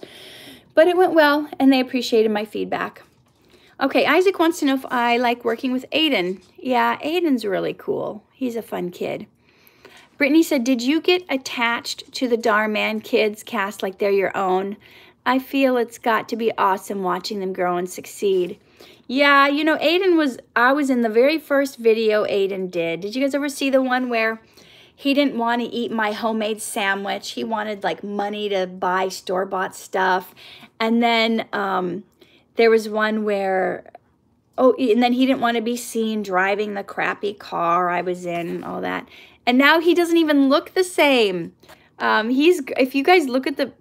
But it went well, and they appreciated my feedback. Okay, Isaac wants to know if I like working with Ayden. Yeah, Ayden's really cool. He's a fun kid. Brittany said, did you get attached to the Dhar Mann kids cast like they're your own? I feel it's got to be awesome watching them grow and succeed. Yeah, you know, I was in the very first video Ayden did. Did you guys ever see the one where he didn't want to eat my homemade sandwich? He wanted like money to buy store-bought stuff. And then there was one where, oh, and then he didn't want to be seen driving the crappy car I was in and all that. And now he doesn't even look the same. If you guys look at the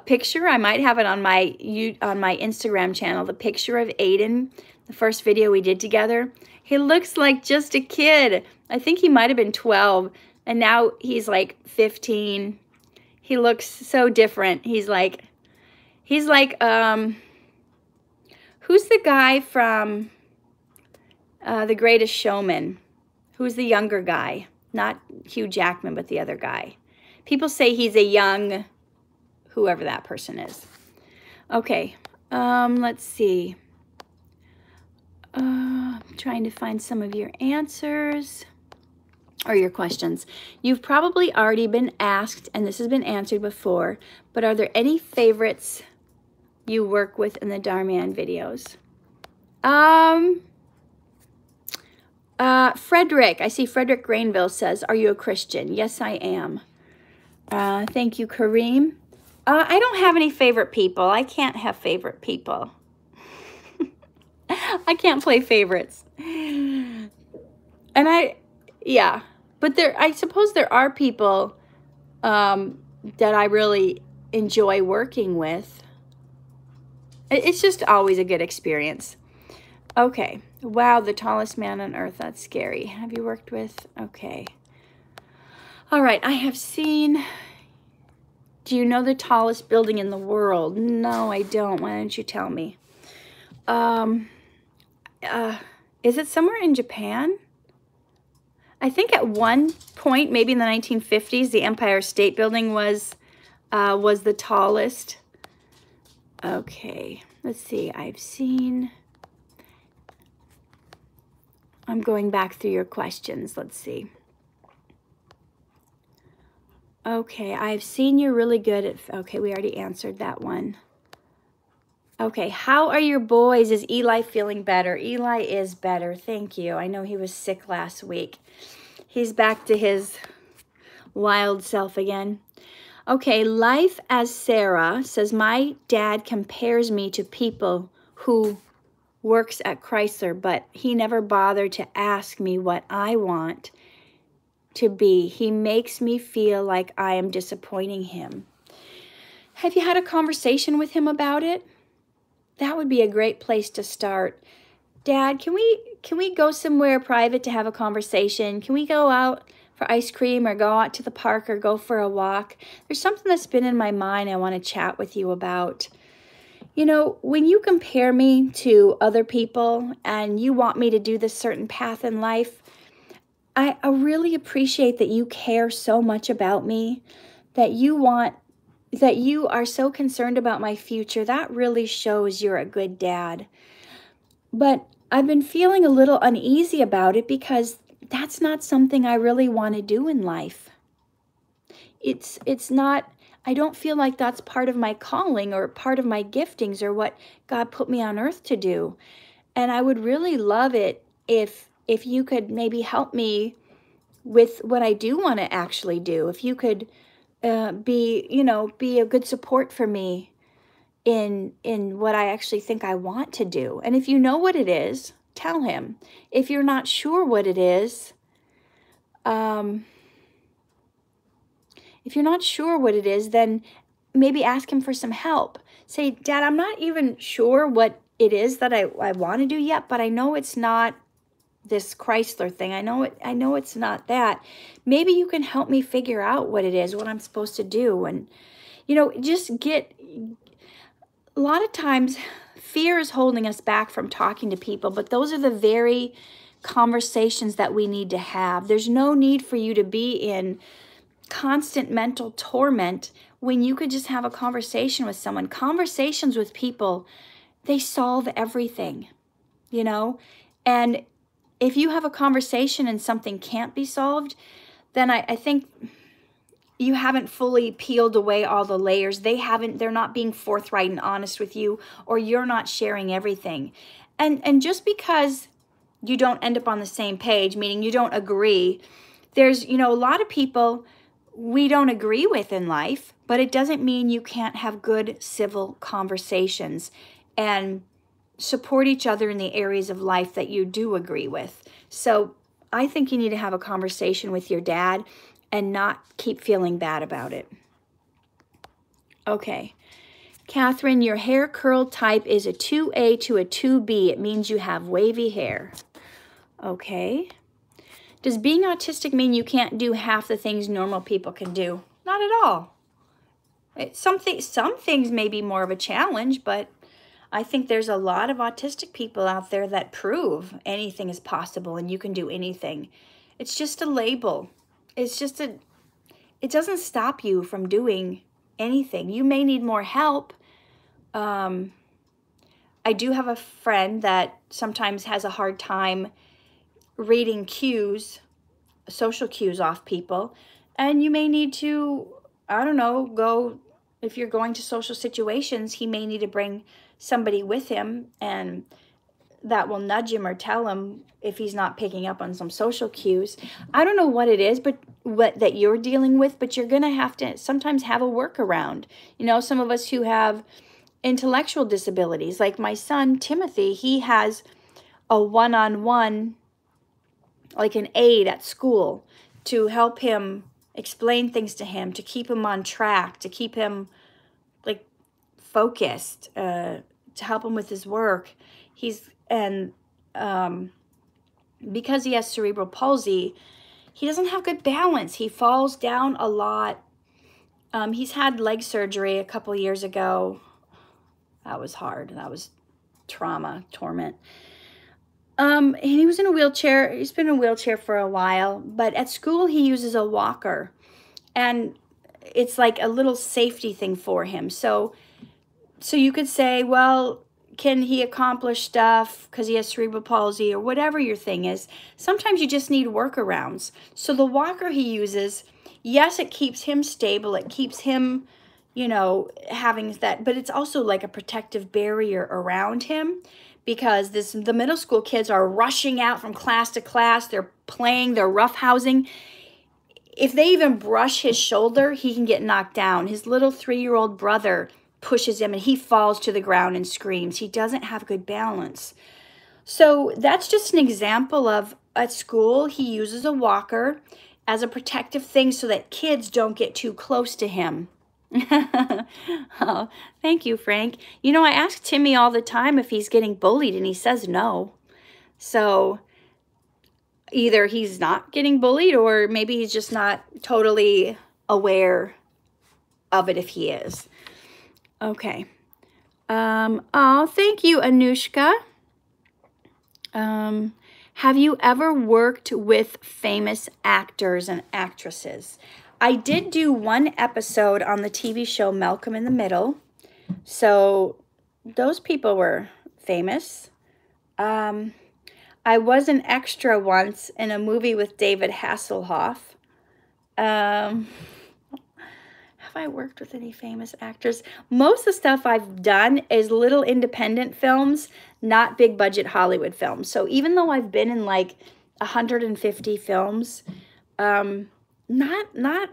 picture, I might have it on my Instagram channel, the picture of Ayden, the first video we did together. He looks like just a kid. I think he might have been 12. And now he's like 15. He looks so different. He's like, who's the guy from The Greatest Showman? Who's the younger guy? Not Hugh Jackman, but the other guy. People say he's a young, whoever that person is. Okay, let's see. I'm trying to find some of your answers. Or your questions. You've probably already been asked, and this has been answered before, but are there any favorites you work with in the Dhar Mann videos? Frederick, I see Frederick Grainville says, are you a Christian? Yes, I am. Thank you, Kareem. I don't have any favorite people. I can't have favorite people. I can't play favorites. And yeah, but I suppose there are people that I really enjoy working with. It's just always a good experience. Okay. Wow, the tallest man on earth. That's scary. Have you worked with? Okay. All right. I have seen. Do you know the tallest building in the world? No, I don't. Why don't you tell me? Is it somewhere in Japan? I think at one point, maybe in the 1950s, the Empire State Building was the tallest. Okay, let's see. I'm going back through your questions. Let's see. Okay, I've seen you're really good at, okay, we already answered that one. Okay, how are your boys? Is Eli feeling better? Eli is better, thank you. I know he was sick last week. He's back to his wild self again. Okay, Life as Sarah says, my dad compares me to people who works at Chrysler, but he never bothered to ask me what I want to be. He makes me feel like I am disappointing him. Have you had a conversation with him about it? That would be a great place to start. Dad, can we go somewhere private to have a conversation? Can we go out for ice cream or go out to the park or go for a walk? There's something that's been in my mind I want to chat with you about. You know, when you compare me to other people and you want me to do this certain path in life, I really appreciate that you care so much about me, that you are so concerned about my future. That really shows you're a good dad. But I've been feeling a little uneasy about it because that's not something I really want to do in life. It's not, I don't feel like that's part of my calling or part of my giftings or what God put me on earth to do. And I would really love it if you could maybe help me with what I do want to actually do. If you could be a good support for me in what I actually think I want to do. And if you know what it is, tell him. If you're not sure what it is, then maybe ask him for some help. Say, Dad, I'm not even sure what it is that I want to do yet, but I know it's not this Chrysler thing. I know it's not that. Maybe you can help me figure out what it is, what I'm supposed to do. And, a lot of times fear is holding us back from talking to people, but those are the very conversations that we need to have. There's no need for you to be in constant mental torment when you could just have a conversation with someone. Conversations with people, they solve everything, and if you have a conversation and something can't be solved, then I think you haven't fully peeled away all the layers. They're not being forthright and honest with you, or you're not sharing everything. And just because you don't end up on the same page, meaning you don't agree, there's, a lot of people we don't agree with in life, but it doesn't mean you can't have good civil conversations and support each other in the areas of life that you do agree with. So I think you need to have a conversation with your dad and not keep feeling bad about it. Okay. Katherine, your hair curl type is a 2A to a 2B. It means you have wavy hair. Okay. Does being autistic mean you can't do half the things normal people can do? Not at all. Some things may be more of a challenge, but I think there's a lot of autistic people out there that prove anything is possible and you can do anything. It's just a label. It doesn't stop you from doing anything. You may need more help. I do have a friend that sometimes has a hard time reading cues, social cues off people. And you may need to, if you're going to social situations, he may need to bring somebody with him, and that will nudge him or tell him if he's not picking up on some social cues. I don't know what it is, but what that you're dealing with, but you're going to have to sometimes have a workaround. Some of us who have intellectual disabilities, like my son, Timothy, he has a one-on-one, like an aide at school to help him explain things to him, to keep him on track, to keep him focused, to help him with his work. because he has cerebral palsy, he doesn't have good balance. He falls down a lot. He's had leg surgery a couple years ago. That was hard. That was trauma, torment. And he was in a wheelchair. He's been in a wheelchair for a while, but at school he uses a walker, and it's like a little safety thing for him. So you could say, well, can he accomplish stuff because he has cerebral palsy or whatever your thing is? Sometimes you just need workarounds. So the walker he uses, yes, it keeps him stable. It keeps him, you know, having that, but it's also like a protective barrier around him, because the middle school kids are rushing out from class to class. They're playing, they're roughhousing. If they even brush his shoulder, he can get knocked down. His little 3-year-old brother pushes him and he falls to the ground and screams. He doesn't have good balance. So that's just an example of, at school, he uses a walker as a protective thing so that kids don't get too close to him. Oh, thank you, Frank. You know, I ask Timmy all the time if he's getting bullied, and he says no. So either he's not getting bullied, or maybe he's just not totally aware of it if he is. Okay. Oh, thank you, Anushka. Have you ever worked with famous actors and actresses? I did do one episode on the TV show Malcolm in the Middle. So those people were famous. I was an extra once in a movie with David Hasselhoff. Have I worked with any famous actors? Most of the stuff I've done is little independent films, not big budget Hollywood films. So even though I've been in like 150 films, not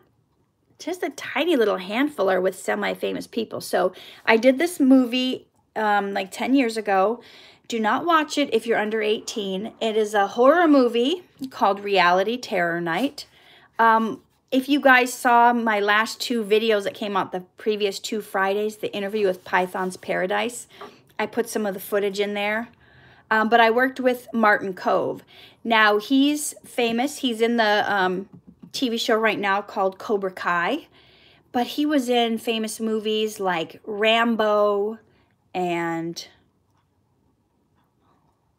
just a tiny little handful are with semi-famous people. So I did this movie like 10 years ago. Do not watch it if you're under 18. It is a horror movie called Reality Terror Night. If you guys saw my last 2 videos that came out the previous 2 Fridays, the interview with Python's Paradise, I put some of the footage in there. But I worked with Martin Kove. Now, he's famous. He's in the TV show right now called Cobra Kai. But he was in famous movies like Rambo and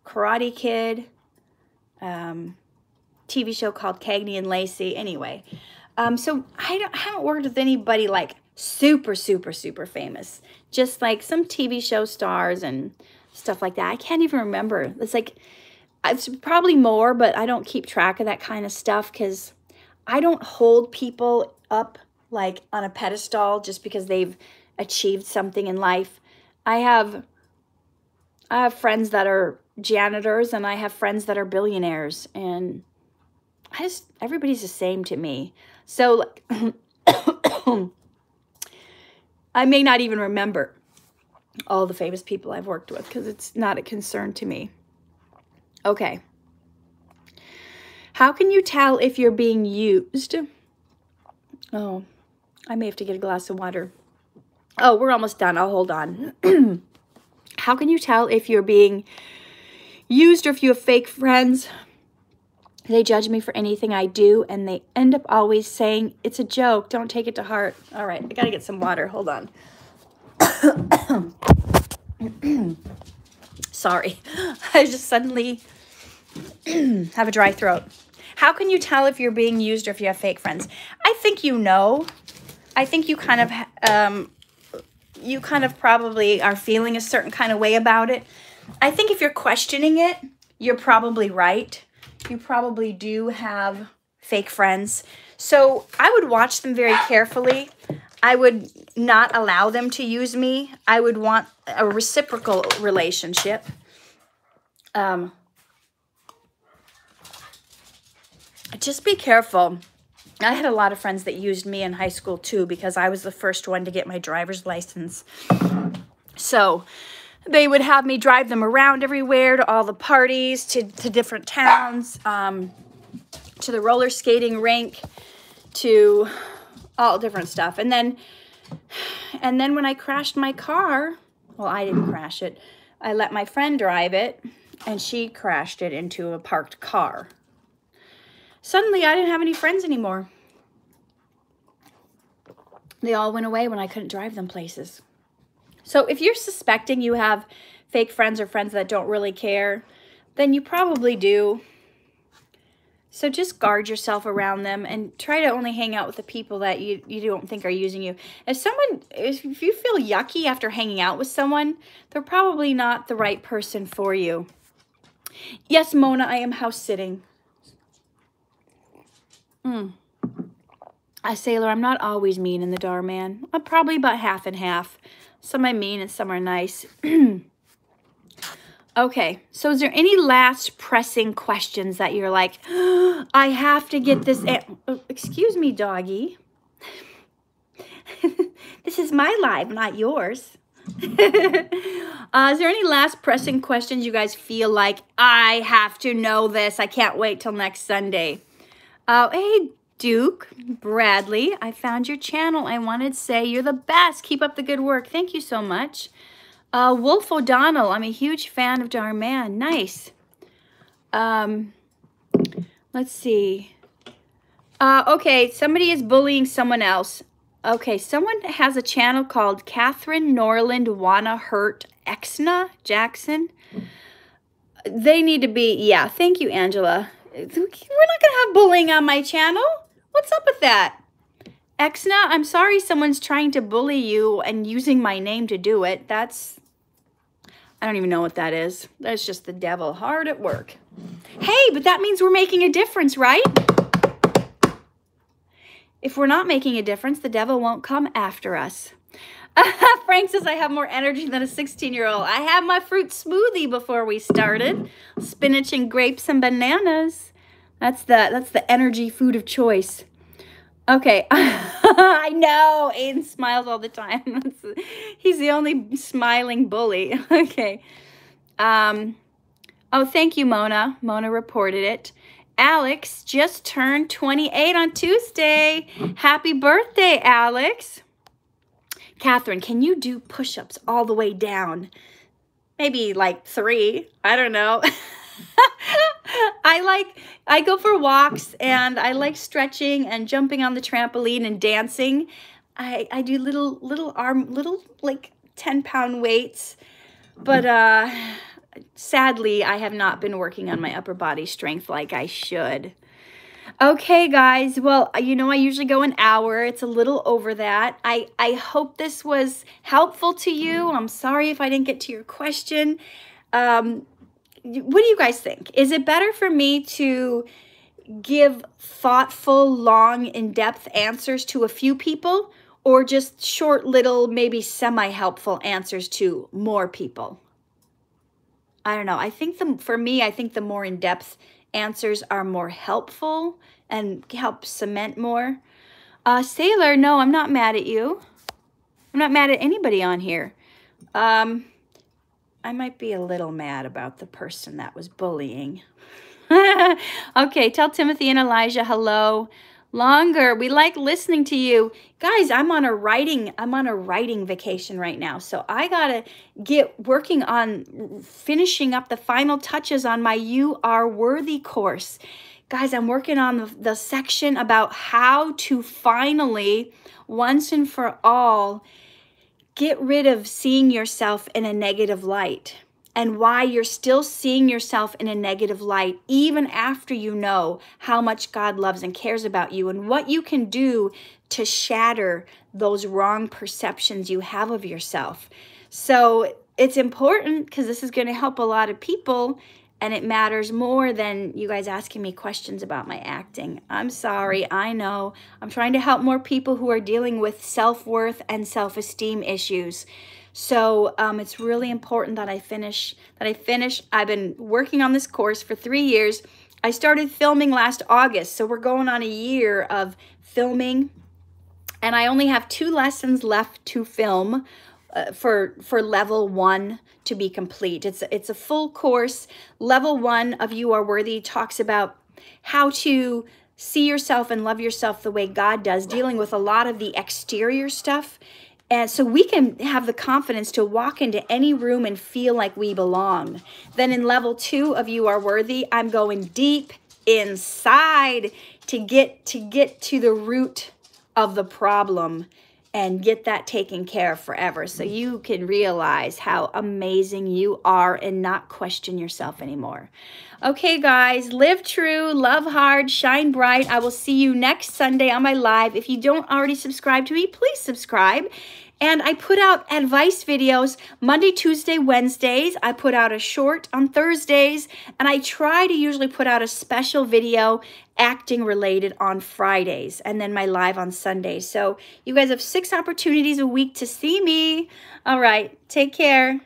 Karate Kid. TV show called Cagney and Lacey. Anyway, so I haven't worked with anybody like super famous. Just like some TV show stars and stuff like that. I can't even remember. It's probably more, but I don't keep track of that kind of stuff because I don't hold people up like on a pedestal just because they've achieved something in life. I have friends that are janitors and I have friends that are billionaires, and everybody's the same to me. So I may not even remember all the famous people I've worked with because it's not a concern to me. Okay. How can you tell if you're being used? Oh, I may have to get a glass of water. Oh, we're almost done. I'll hold on. How can you tell if you're being used or if you have fake friends? They judge me for anything I do, and they end up always saying, it's a joke. Don't take it to heart. All right, I got to get some water. Hold on. Sorry. I just suddenly have a dry throat. How can you tell if you're being used or if you have fake friends? I think you know. I think you kind of probably are feeling a certain kind of way about it. I think if you're questioning it, you're probably right. You probably do have fake friends. So I would watch them very carefully. I would not allow them to use me. I would want a reciprocal relationship. Just be careful. I had a lot of friends that used me in high school too because I was the first one to get my driver's license. So they would have me drive them around everywhere, to all the parties, to different towns, to the roller skating rink, to all different stuff. And then when I crashed my car, well, I didn't crash it. I let my friend drive it. and she crashed it into a parked car. Suddenly, I didn't have any friends anymore. They all went away when I couldn't drive them places. So if you're suspecting you have fake friends or friends that don't really care, then you probably do. So just guard yourself around them and try to only hang out with the people that you don't think are using you. If you feel yucky after hanging out with someone, they're probably not the right person for you. Yes, Mona, I am house sitting. Sailor, I'm not always mean in the Dhar Mann. I'm probably about half and half. Some are mean and some are nice. Okay, so is there any last pressing questions that you're like, oh, I have to get this? Excuse me, doggy. This is my life, not yours. Is there any last pressing questions you guys feel like, I have to know this? I can't wait till next Sunday. Hey, Duke Bradley, I found your channel. I wanted to say you're the best. Keep up the good work. Thank you so much. Wolf O'Donnell, I'm a huge fan of Dhar Mann. Nice. Let's see. Okay, somebody is bullying someone else. Okay, someone has a channel called Katherine Norland Wanna Hurt Exna Jackson. They need to be, yeah, thank you, Angela. We're not going to have bullying on my channel. What's up with that? Exna, I'm sorry someone's trying to bully you and using my name to do it. That's, I don't even know what that is. That's just the devil hard at work. Hey, but that means we're making a difference, right? If we're not making a difference, the devil won't come after us. Frank says I have more energy than a 16-year-old. I had my fruit smoothie before we started. Spinach and grapes and bananas. That's the energy food of choice. Okay. I know. Ayden smiles all the time. He's the only smiling bully. Okay. Oh, thank you, Mona. Mona reported it. Alex just turned 28 on Tuesday. Happy birthday, Alex. Katherine, can you do push-ups all the way down? Maybe like 3. I don't know. I go for walks and I like stretching and jumping on the trampoline and dancing. I do little like 10-pound weights, but sadly I have not been working on my upper body strength like I should. Okay, guys. Well, you know, I usually go an hour. It's a little over that. I hope this was helpful to you. I'm sorry if I didn't get to your question. What do you guys think? Is it better for me to give thoughtful, long, in-depth answers to a few people, or just short, little, maybe semi-helpful answers to more people? I don't know. I think for me, I think the more in-depth answers are more helpful and help cement more. Sailor, no, I'm not mad at you. I'm not mad at anybody on here. I might be a little mad about the person that was bullying. Okay, tell Timothy and Elijah hello. Longer. We like listening to you. Guys, I'm on a writing vacation right now. So I gotta get working on finishing up the final touches on my You Are Worthy course. Guys, I'm working on the section about how to finally, once and for all, get rid of seeing yourself in a negative light, and why you're still seeing yourself in a negative light even after you know how much God loves and cares about you, and what you can do to shatter those wrong perceptions you have of yourself. So it's important because this is going to help a lot of people, and it matters more than you guys asking me questions about my acting. I'm sorry, I know. I'm trying to help more people who are dealing with self-worth and self-esteem issues. So it's really important that I finish. I've been working on this course for 3 years. I started filming last August, so we're going on a year of filming, and I only have 2 lessons left to film for level 1 to be complete. It's a full course. Level 1 of You Are Worthy talks about how to see yourself and love yourself the way God does, dealing with a lot of the exterior stuff. And so we can have the confidence to walk into any room and feel like we belong. Then in level 2 of You Are Worthy, I'm going deep inside to get to the root of the problem and get that taken care of forever, so you can realize how amazing you are and not question yourself anymore. Okay, guys, live true, love hard, shine bright. I will see you next Sunday on my live. If you don't already subscribe to me, please subscribe. And I put out advice videos Monday, Tuesday, Wednesdays. I put out a short on Thursdays, and I try to usually put out a special video acting related on Fridays, and then my live on Sundays. So you guys have 6 opportunities a week to see me. All right, take care.